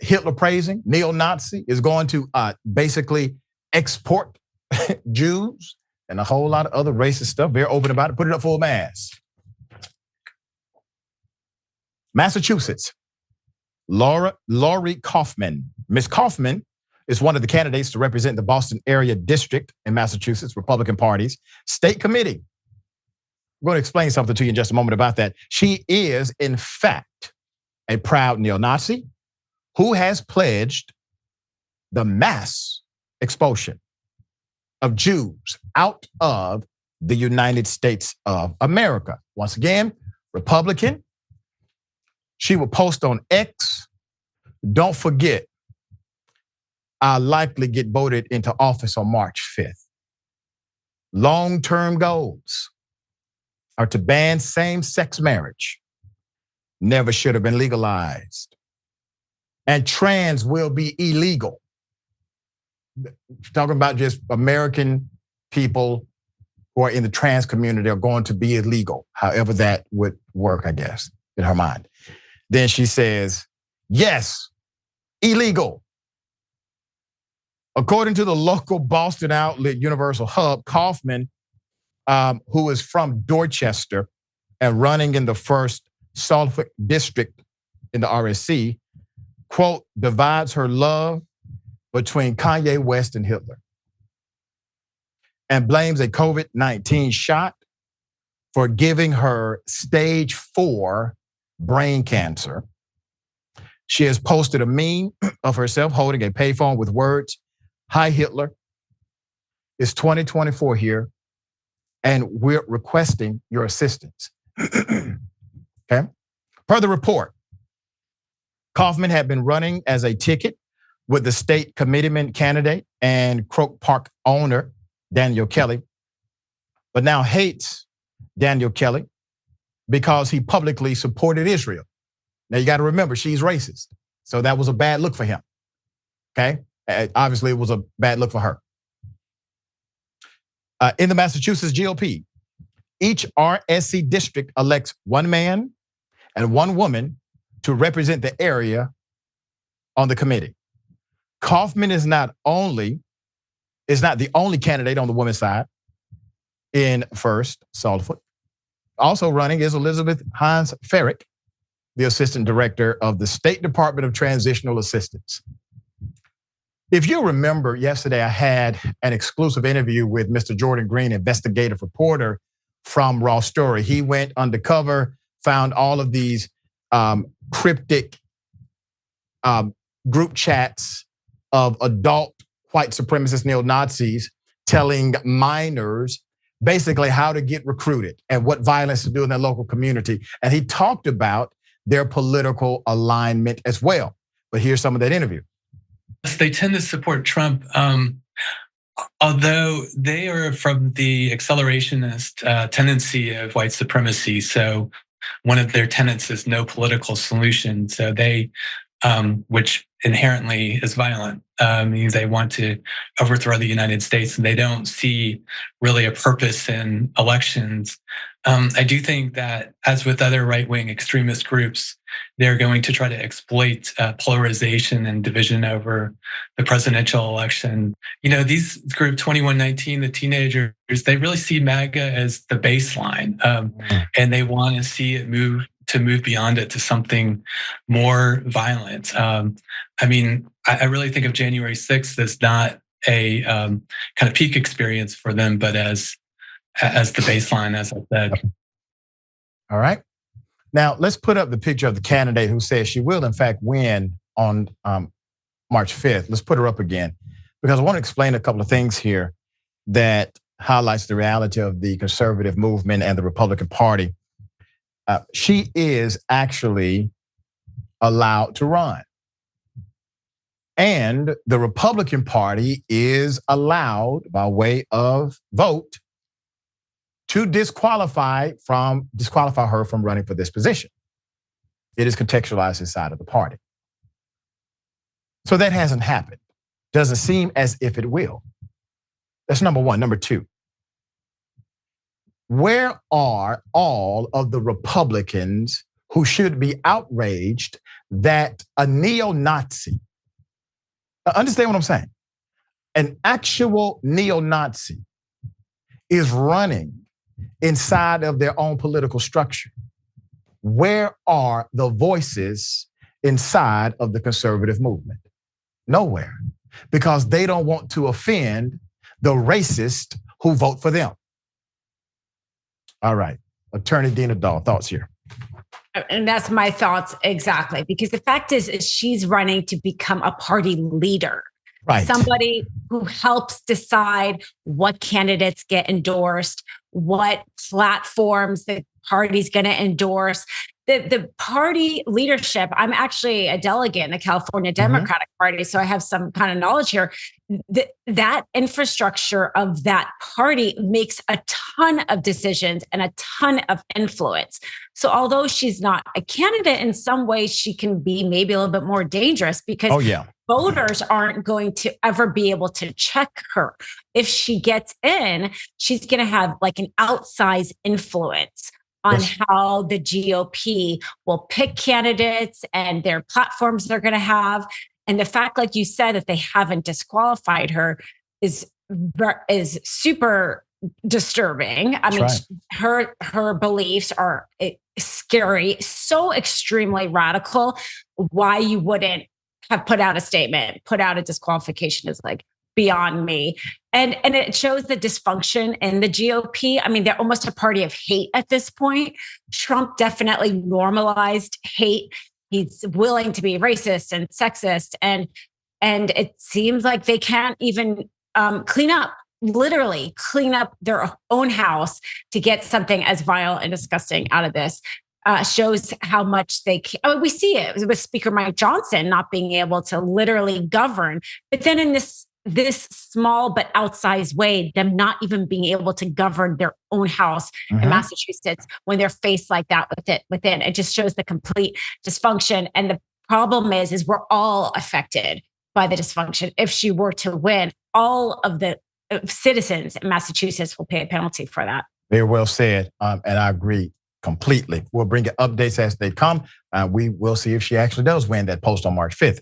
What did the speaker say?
Hitler praising, neo-Nazi, is going to basically export Jews and a whole lot of other racist stuff. Very open about it. Put it up full mass. Massachusetts, Lori Kauffman. Ms. Kauffman is one of the candidates to represent the Boston area district in Massachusetts, Republican Party's state committee. I'm going to explain something to you in just a moment about that. She is, in fact, a proud neo-Nazi who has pledged the mass expulsion of Jews out of the United States of America. Once again, Republican. She will post on X, don't forget, I'll likely get voted into office on March 5th. Long-term goals are to ban same-sex marriage. Never should have been legalized. And trans will be illegal. Talking about just American people who are in the trans community are going to be illegal. However that would work, I guess, in her mind. Then she says, yes, illegal. According to the local Boston outlet Universal Hub, Kauffman, who is from Dorchester and running in the 1st Suffolk district in the RSC, quote, divides her love between Kanye West and Hitler and blames a COVID-19 shot for giving her stage 4 brain cancer. She has posted a meme of herself holding a payphone with words, "Hi Hitler, it's 2024 here, and we're requesting your assistance." Okay. Per the report, Kauffman had been running as a ticket with the state committeeman candidate and Croke Park owner, Daniel Kelly, but now hates Daniel Kelly because he publicly supported Israel. Now you got to remember, she's racist. So that was a bad look for him, okay? Obviously it was a bad look for her. In the Massachusetts GOP, each RSC district elects one man and one woman to represent the area on the committee. Kauffman is not the only candidate on the women's side in 1st Suffolk. Also running is Elizabeth Hines Ferrick, the assistant director of the State Department of Transitional Assistance. If you remember, yesterday I had an exclusive interview with Mr. Jordan Green, investigative reporter from Raw Story. He went undercover, found all of these cryptic group chats of adult white supremacist neo-Nazis telling minors basically how to get recruited and what violence to do in their local community. And he talked about their political alignment as well. But here's some of that interview. They tend to support Trump, although they are from the accelerationist tendency of white supremacy. So one of their tenets is no political solution. So they, which inherently is violent. They want to overthrow the United States, and they don't see really a purpose in elections. I do think that, as with other right-wing extremist groups, they're going to try to exploit polarization and division over the presidential election. These group 2119, the teenagers, they really see MAGA as the baseline, and they want to see it move beyond it to something more violent. I really think of January 6th as not a kind of peak experience for them, but as the baseline, as I said. All right. Now let's put up the picture of the candidate who says she will in fact win on March 5th. Let's put her up again, because I want to explain a couple of things here that highlights the reality of the conservative movement and the Republican Party. She is actually allowed to run. And the Republican Party is allowed, by way of vote, to disqualify her from running for this position. It is contextualized inside of the party. So that hasn't happened. Doesn't seem as if it will. That's number one. Number two, where are all of the Republicans who should be outraged that a neo-Nazi, understand what I'm saying? An actual neo-Nazi is running inside of their own political structure. Where are the voices inside of the conservative movement? Nowhere, because they don't want to offend the racist who vote for them. All right, Attorney Dina Dahl, thoughts here. And that's my thoughts exactly, because the fact is she's running to become a party leader. Right. Somebody who helps decide what candidates get endorsed, what platforms the party's going to endorse. The party leadership, I'm actually a delegate in the California Democratic Party, so I have some kind of knowledge here. That infrastructure of that party makes a ton of decisions and a ton of influence. So although she's not a candidate, in some ways she can be maybe a little bit more dangerous because voters aren't going to ever be able to check her. If she gets in, she's going to have like an outsized influence on how the GOP will pick candidates and their platforms they're going to have. And the fact, like you said, that they haven't disqualified her is super disturbing. I mean, her beliefs are scary, so extremely radical. Why you wouldn't have put out a statement, put out a disqualification is like beyond me. And it shows the dysfunction in the GOP. I mean, they're almost a party of hate at this point. Trump definitely normalized hate. He's willing to be racist and sexist. And it seems like they can't even literally clean up their own house to get something as vile and disgusting out of this. Shows how much they can. I mean, we see it with Speaker Mike Johnson not being able to literally govern. But then in this small but outsized way, them not even being able to govern their own house in Massachusetts when they're faced like that within. It just shows the complete dysfunction. And the problem is we're all affected by the dysfunction. If she were to win, all of the citizens in Massachusetts will pay a penalty for that. Very well said. And I agree completely. We'll bring you updates as they come. We will see if she actually does win that post on March 5th.